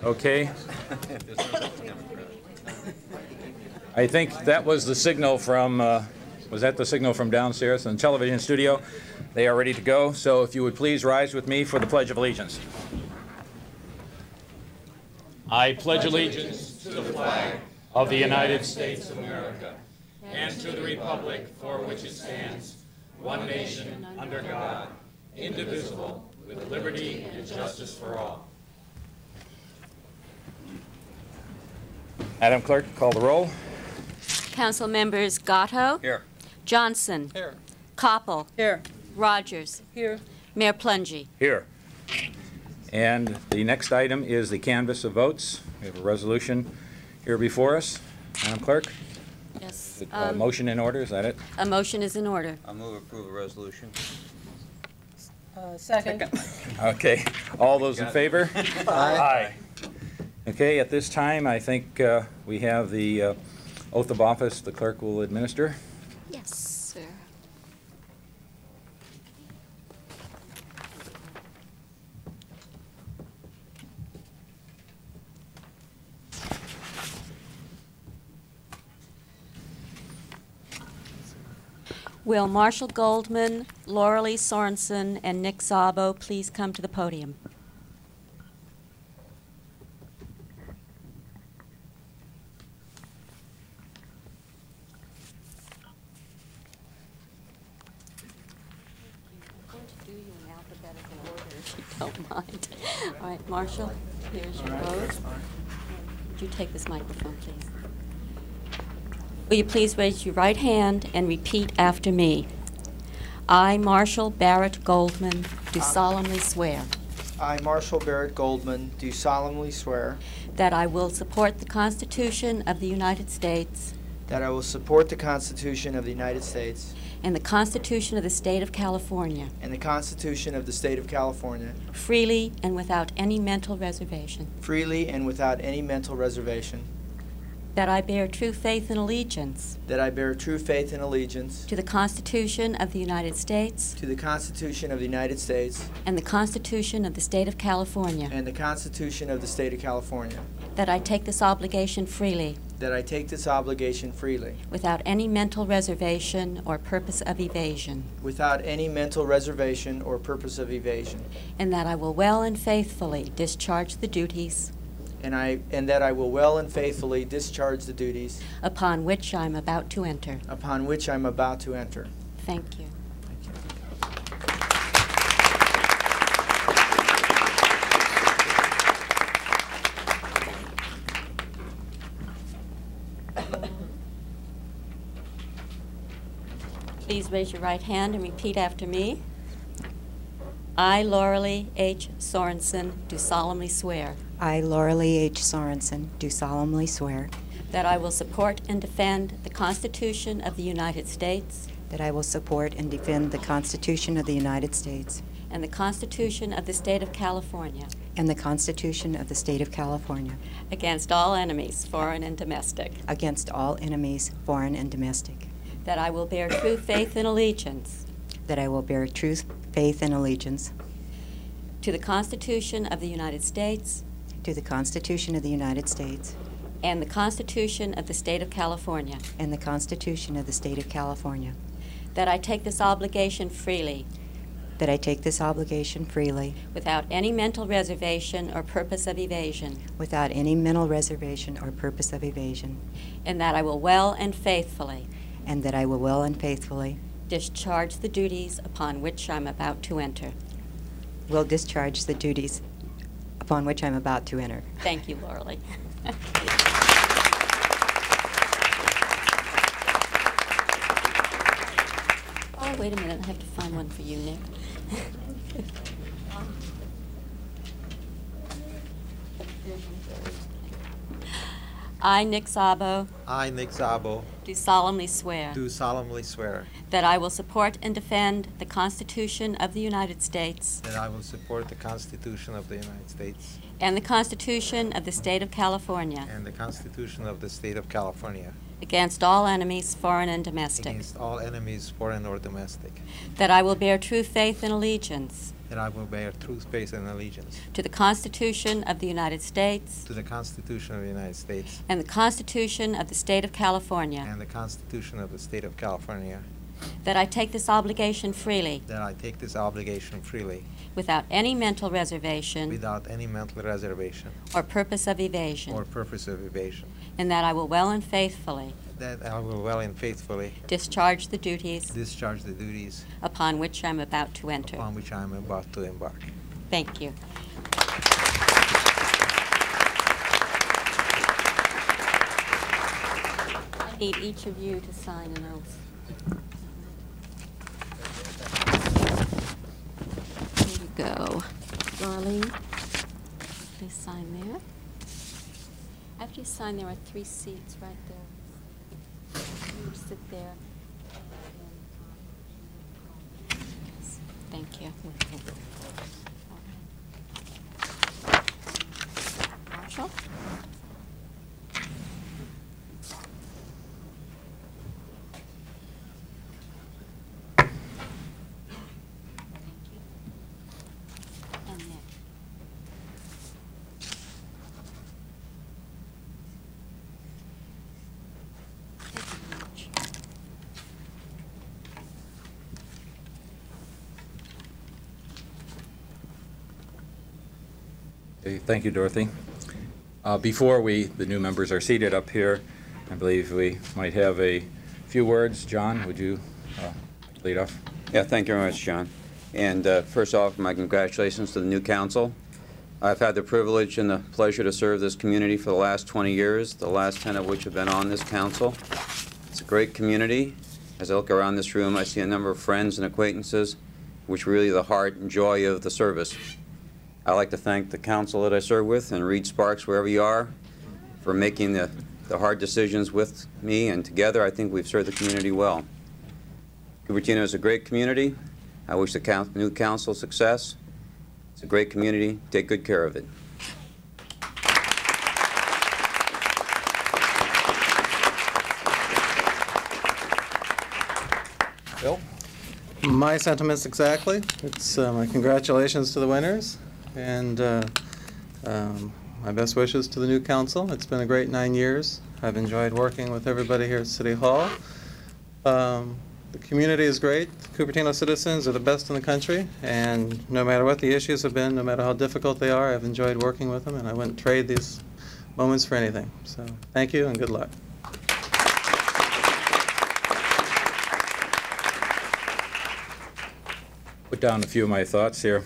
Okay. I think that was the signal from, was that the signal from downstairs in the television studio? They are ready to go. So if you would please rise with me for the Pledge of Allegiance. I pledge allegiance to the flag of the United States of America and to the republic for which it stands, one nation, under God, indivisible, with liberty and justice for all. Madam Clerk, call the roll. Councilmembers Gatto. Here. Johnson. Here. Koppel. Here. Rogers. Here. Mayor Plungy. Here. And the next item is the canvass of votes. We have a resolution here before us. Madam Clerk? Yes. Motion in order, is that it? A motion is in order. I'll move approve a resolution. Second. Okay. All those in favor? Aye. Okay, at this time, I think we have the oath of office the clerk will administer. Yes, sir. Will Marshall Goldman, Lauralee Sorenson, and Nick Szabo please come to the podium? I'm going to do you in alphabetical order if you don't mind. All right, Marshall, here's your oath. Would you take this microphone, please? Will you please raise your right hand and repeat after me? I, Marshall Barrett Goldman, do solemnly swear I, Marshall Barrett Goldman, do solemnly swear that I will support the Constitution of the United States that I will support the Constitution of the United States and the Constitution of the State of California and the Constitution of the State of California freely and without any mental reservation, freely and without any mental reservation, that I bear true faith and allegiance that I bear true faith and allegiance to the Constitution of the United States to the Constitution of the United States and the Constitution of the State of California, and the Constitution of the State of California, that I take this obligation freely that I take this obligation freely without any mental reservation or purpose of evasion, without any mental reservation or purpose of evasion, and that I will well and faithfully discharge the duties and that I will well and faithfully discharge the duties upon which I am about to enter. upon which I am about to enter. Thank you. Please raise your right hand and repeat after me. I, Lauralee H. Sorenson, do solemnly swear I, Lauralee H. Sorenson, do solemnly swear that I will support and defend the Constitution of the United States that I will support and defend the Constitution of the United States and the Constitution of the State of California and the Constitution of the State of California against all enemies, foreign and domestic, against all enemies, foreign and domestic, that I will bear true faith and allegiance that I will bear true faith and allegiance to the Constitution of the United States to the Constitution of the United States and the Constitution of the State of California, and the Constitution of the State of California, that I take this obligation freely that I take this obligation freely without any mental reservation or purpose of evasion, without any mental reservation or purpose of evasion, and that I will well and faithfully and that I will well and faithfully discharge the duties upon which I'm about to enter. will discharge the duties upon which I'm about to enter. Thank you, Lauralee. Oh, wait a minute. I have to find one for you, Nick. I, Nick Szabo, I, Nick Szabo, do solemnly swear do solemnly swear that I will support and defend the Constitution of the United States that I will support the Constitution of the United States and the Constitution of the State of California, and the Constitution of the State of California, against all enemies, foreign and domestic, against all enemies, foreign or domestic, that I will bear true faith and allegiance that I will bear true faith and allegiance to the Constitution of the United States to the Constitution of the United States and the Constitution of the State of California, and the Constitution of the State of California, that I take this obligation freely, that I take this obligation freely, without any mental reservation without any mental reservation or purpose of evasion, or purpose of evasion, and that I will well and faithfully that I will well and faithfully discharge the duties discharge the duties upon which I am about to enter. upon which I am about to embark. Thank you. I need each of you to sign an oath. There you go. Lauralee, please sign there. After you sign, there are 3 seats right there. You sit there. Yes. Thank you. Marshall? And Nick. Thank you very much. Okay, thank you, Dorothy. Before the new members are seated up here, I believe we might have a few words. John, would you lead off? Yeah, thank you very much, John. And first off, my congratulations to the new council. I've had the privilege and the pleasure to serve this community for the last 20 years, the last 10 of which have been on this council. It's a great community. As I look around this room, I see a number of friends and acquaintances, which are really the heart and joy of the service. I'd like to thank the council that I serve with, and Reed Sparks, wherever you are, for making the hard decisions with me, and together I think we've served the community well. Cupertino is a great community. I wish the new council success. It's a great community. Take good care of it. Bill? My sentiments exactly. It's my congratulations to the winners, and my best wishes to the new council. It's been a great 9 years. I've enjoyed working with everybody here at City Hall. The community is great. The Cupertino citizens are the best in the country, and no matter what the issues have been, no matter how difficult they are, I've enjoyed working with them, and I wouldn't trade these moments for anything. So thank you and good luck. Put down a few of my thoughts here.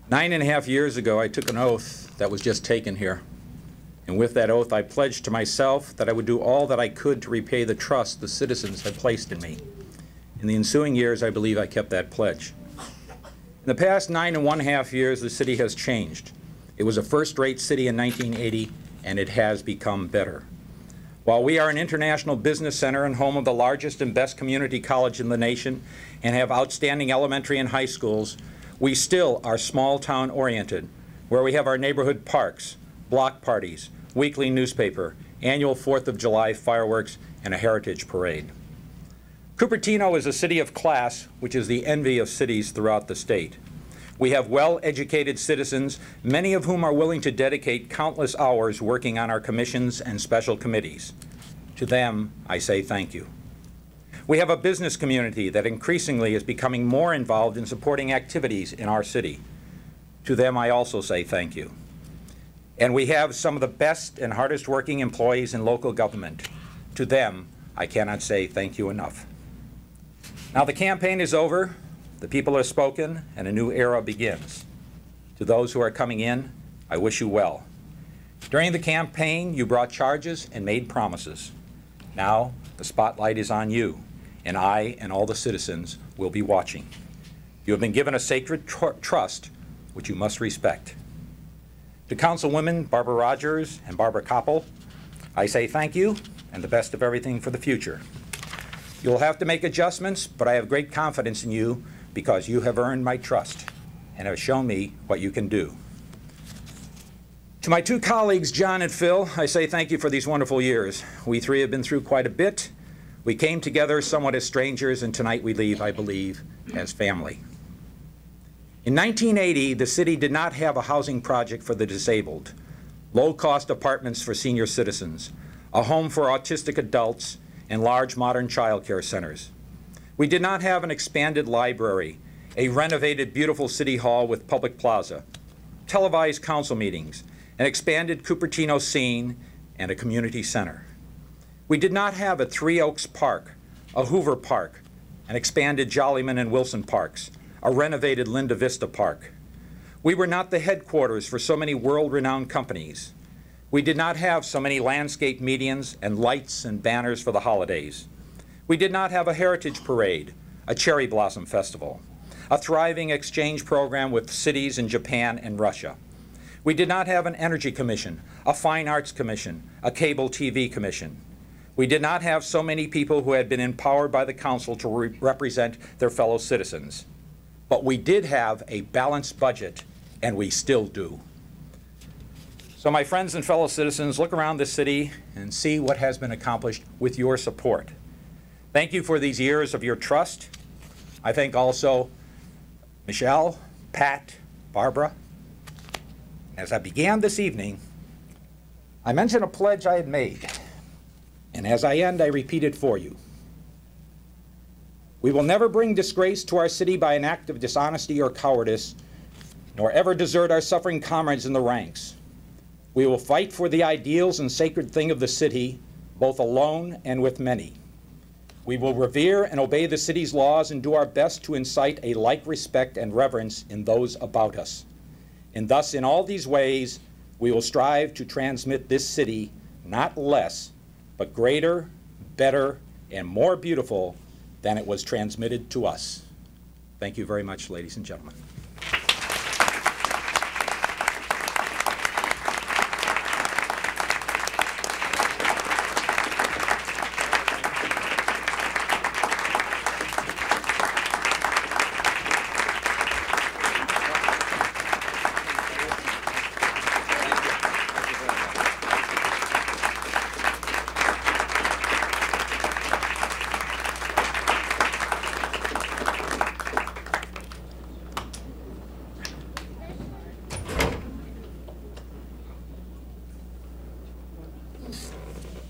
9.5 years ago, I took an oath that was just taken here. And with that oath, I pledged to myself that I would do all that I could to repay the trust the citizens had placed in me. In the ensuing years, I believe I kept that pledge. In the past 9.5 years, the city has changed. It was a first-rate city in 1980, and it has become better. While we are an international business center and home of the largest and best community college in the nation and have outstanding elementary and high schools, we still are small-town oriented, where we have our neighborhood parks, block parties, weekly newspaper, annual 4th of July fireworks, and a heritage parade. Cupertino is a city of class, which is the envy of cities throughout the state. We have well-educated citizens, many of whom are willing to dedicate countless hours working on our commissions and special committees. To them, I say thank you. We have a business community that increasingly is becoming more involved in supporting activities in our city. To them, I also say thank you. And we have some of the best and hardest working employees in local government. To them, I cannot say thank you enough. Now the campaign is over, the people have spoken, and a new era begins. To those who are coming in, I wish you well. During the campaign, you brought charges and made promises. Now the spotlight is on you, and I and all the citizens will be watching. You have been given a sacred trust, which you must respect. To Councilwomen Barbara Rogers and Barbara Koppel, I say thank you and the best of everything for the future. You'll have to make adjustments, but I have great confidence in you because you have earned my trust and have shown me what you can do. To my two colleagues, John and Phil, I say thank you for these wonderful years. We three have been through quite a bit. We came together somewhat as strangers, and tonight we leave, I believe, as family. In 1980, the city did not have a housing project for the disabled, low-cost apartments for senior citizens, a home for autistic adults, and large modern child care centers. We did not have an expanded library, a renovated beautiful city hall with public plaza, televised council meetings, an expanded Cupertino scene, and a community center. We did not have a Three Oaks Park, a Hoover Park, an expanded Jollyman and Wilson Parks, a renovated Linda Vista Park. We were not the headquarters for so many world-renowned companies. We did not have so many landscape medians and lights and banners for the holidays. We did not have a heritage parade, a cherry blossom festival, a thriving exchange program with cities in Japan and Russia. We did not have an energy commission, a fine arts commission, a cable TV commission. We did not have so many people who had been empowered by the council to represent their fellow citizens. But we did have a balanced budget, and we still do. So my friends and fellow citizens, look around this city and see what has been accomplished with your support. Thank you for these years of your trust. I thank also Michelle, Pat, Barbara. As I began this evening, I mentioned a pledge I had made, and as I end, I repeat it for you. We will never bring disgrace to our city by an act of dishonesty or cowardice, nor ever desert our suffering comrades in the ranks. We will fight for the ideals and sacred thing of the city, both alone and with many. We will revere and obey the city's laws and do our best to incite a like respect and reverence in those about us. And thus, in all these ways, we will strive to transmit this city not less, but greater, better, and more beautiful than it was transmitted to us. Thank you very much, ladies and gentlemen.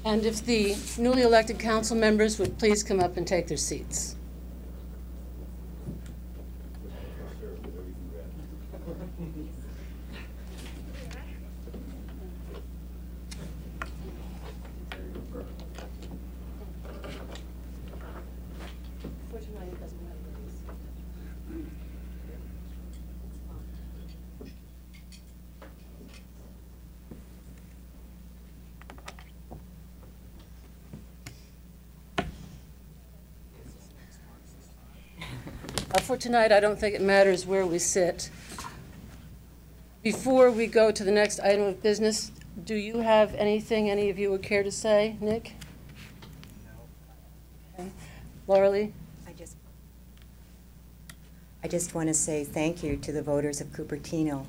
And if the newly elected council members would please come up and take their seats. For tonight, I don't think it matters where we sit. Before we go to the next item of business, do you have anything any of you would care to say, Nick? No. Okay. Lauralee? I just want to say thank you to the voters of Cupertino,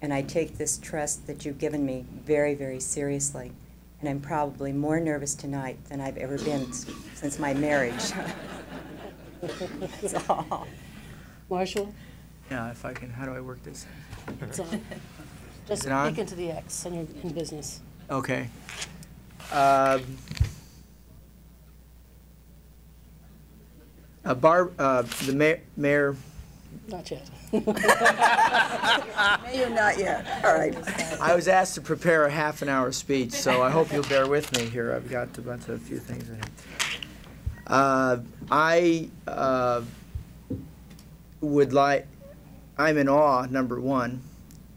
and I take this trust that you've given me very, very seriously. And I'm probably more nervous tonight than I've ever been since my marriage. That's all. Marshall? Yeah, if I can, how do I work this? It's on. Just on? speak into the X and you're in business. Okay. The mayor. Not yet. Mayor, not yet. All right. I was asked to prepare a half-an-hour speech, so I hope you'll bear with me here. I've got a bunch of a few things in here. I'm in awe, number one.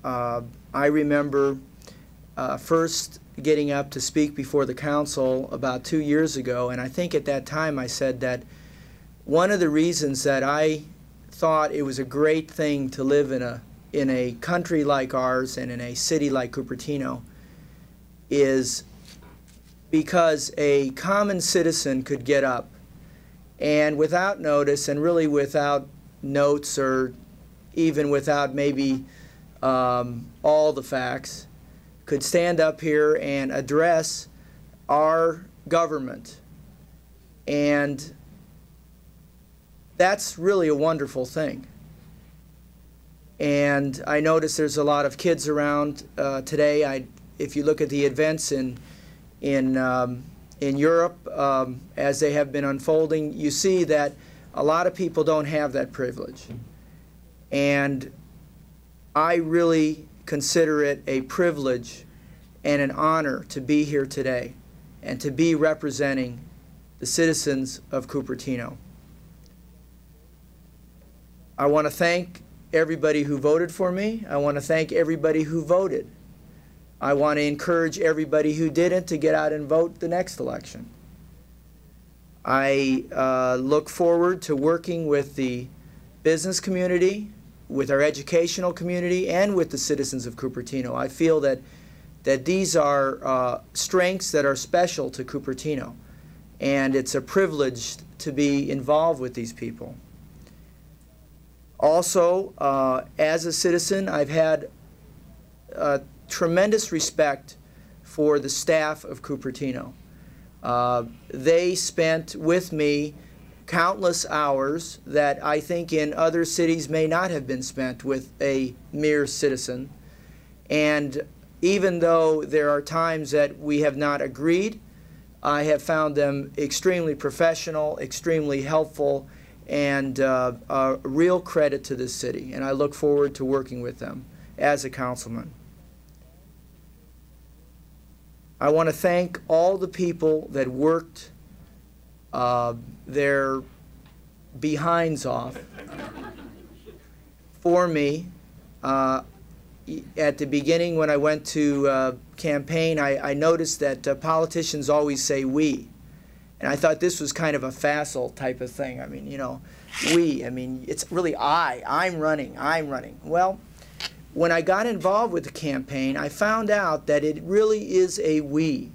I remember first getting up to speak before the council about 2 years ago, and I think at that time I said that one of the reasons that I thought it was a great thing to live in a country like ours and in a city like Cupertino is because a common citizen could get up and without notice and really without notes or even without maybe all the facts, could stand up here and address our government. And that's really a wonderful thing. And I notice there's a lot of kids around today. If you look at the events in Europe as they have been unfolding, you see that a lot of people don't have that privilege. And I really consider it a privilege and an honor to be here today and to be representing the citizens of Cupertino. I want to thank everybody who voted for me. I want to thank everybody who voted. I want to encourage everybody who didn't to get out and vote the next election. I look forward to working with the business community, with our educational community, and with the citizens of Cupertino. I feel that these are strengths that are special to Cupertino, and it's a privilege to be involved with these people. Also, as a citizen, I've had tremendous respect for the staff of Cupertino. They spent with me countless hours that I think in other cities may not have been spent with a mere citizen. And even though there are times that we have not agreed, I have found them extremely professional, extremely helpful, and a real credit to this city. And I look forward to working with them as a councilman. I want to thank all the people that worked their behinds off for me. At the beginning, when I went to campaign, I noticed that politicians always say we. And I thought this was kind of a facile type of thing. I mean, you know, we. I mean, it's really I'm running. Well, when I got involved with the campaign, I found out that it really is a we.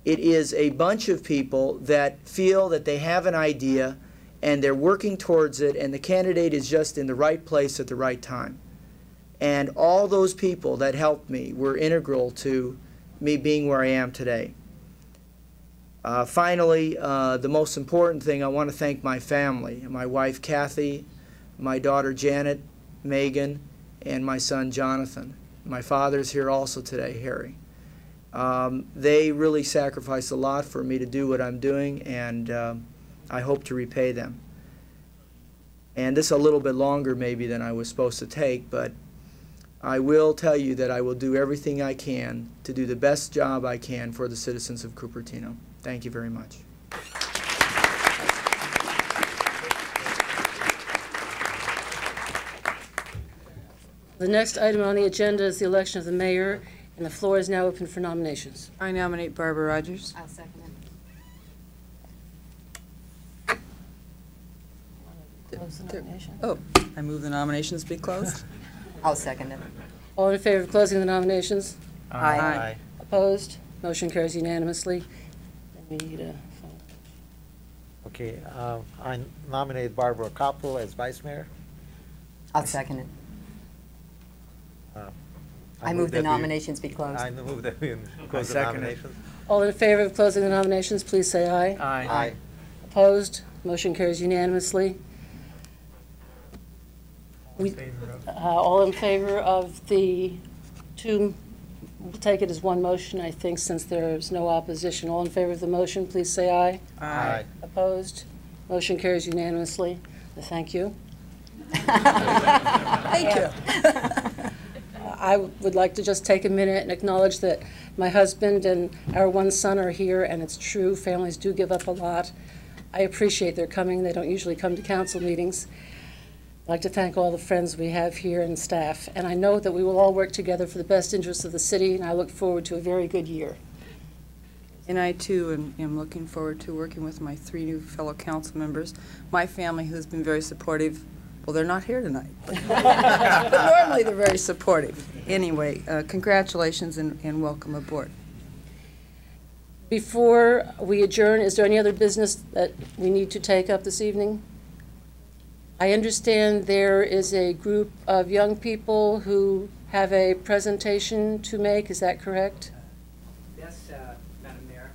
It is a bunch of people that feel that they have an idea and they're working towards it, and the candidate is just in the right place at the right time. And all those people that helped me were integral to me being where I am today. Finally, the most important thing, I want to thank my family, my wife Kathy, my daughter Janet, Megan, and my son Jonathan. My father's here also today, Harry. They really sacrificed a lot for me to do what I'm doing, and I hope to repay them. And this is a little bit longer maybe than I was supposed to take, but I will tell you that I will do everything I can to do the best job I can for the citizens of Cupertino. Thank you very much. The next item on the agenda is the election of the mayor, and the floor is now open for nominations. I nominate Barbara Rogers. I'll second it. Close the nomination. Oh, I move the nominations be closed. I'll second it. All in favor of closing the nominations? Aye. Opposed? Motion carries unanimously. Then we need a Okay, I nominate Barbara Koppel as vice mayor. I'll second it. I move the nominations be closed. I move that we close the second it. nominations. All in favor of closing the nominations, please say aye. Aye. Opposed? Motion carries unanimously. All in favor of the two, we'll take it as one motion, I think, since there's no opposition. All in favor of the motion, please say aye. Aye. Opposed? Motion carries unanimously. Thank you. Thank you. I would like to just take a minute and acknowledge that my husband and our one son are here, and it's true, families do give up a lot. I appreciate their coming. They don't usually come to council meetings. I'd like to thank all the friends we have here and staff, and I know that we will all work together for the best interests of the city, and I look forward to a very good year. And I, too, am looking forward to working with my 3 new fellow council members. My family, who's been very supportive. Well, they're not here tonight, but normally they're very supportive. Anyway, congratulations and welcome aboard. Before we adjourn, is there any other business that we need to take up this evening? I understand there is a group of young people who have a presentation to make. Is that correct? Yes, Madam Mayor.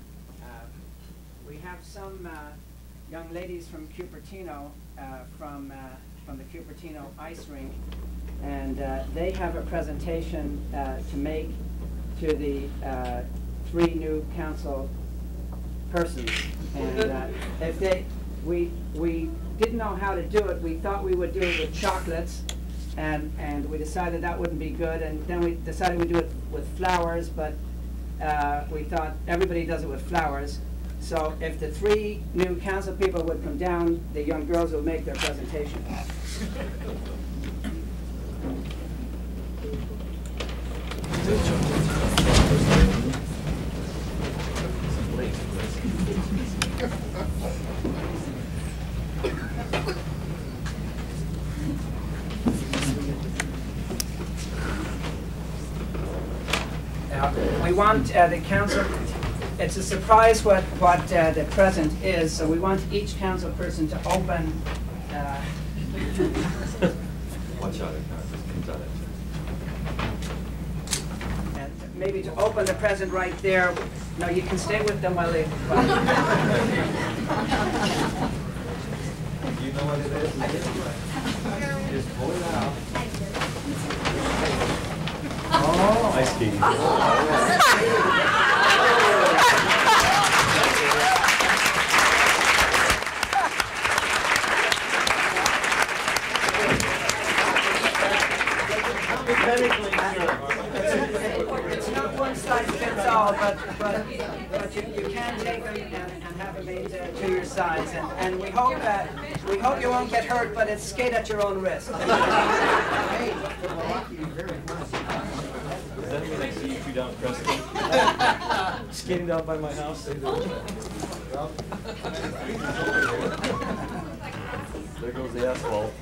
We have some young ladies from Cupertino, from the Cupertino ice rink, and they have a presentation to make to the 3 new council persons. And we didn't know how to do it. We thought we would do it with chocolates, and we decided that wouldn't be good. And then we decided we'd do it with flowers, but we thought everybody does it with flowers. So if the 3 new council people would come down, the young girls will make their presentation. We want the council, it's a surprise what the present is, so we want each council person to open. Watch out, it comes out. And maybe to open the present right there. No, you can stay with them while they. You know what it is? Just pull it out. Oh, ice skating. It's not one size fits all, but you can take them and have them made to your size, and we hope you won't get hurt, but it's skate at your own risk. Does that mean I see you 2 down Preston? Skating down by my house? There goes the asphalt.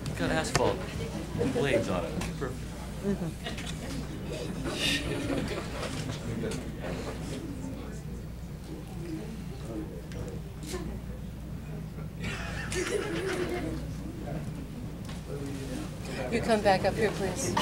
It's got asphalt and blades on it. Perfect. You come back up here, please.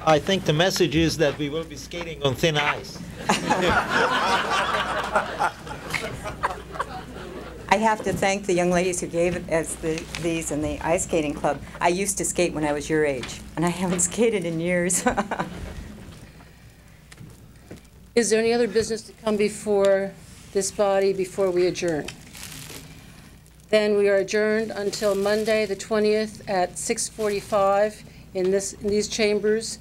I think the message is that we will be skating on thin ice. I have to thank the young ladies who gave us these in the ice skating club. I used to skate when I was your age, and I haven't skated in years. Is there any other business to come before this body before we adjourn? Then we are adjourned until Monday, the 20th at 6:45 in these chambers.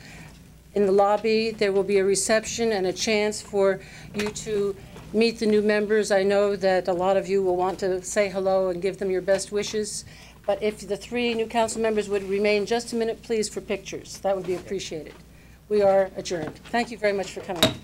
In the lobby, there will be a reception and a chance for you to meet the new members. I know that a lot of you will want to say hello and give them your best wishes. But if the 3 new council members would remain just a minute, please, for pictures, that would be appreciated. We are adjourned. Thank you very much for coming.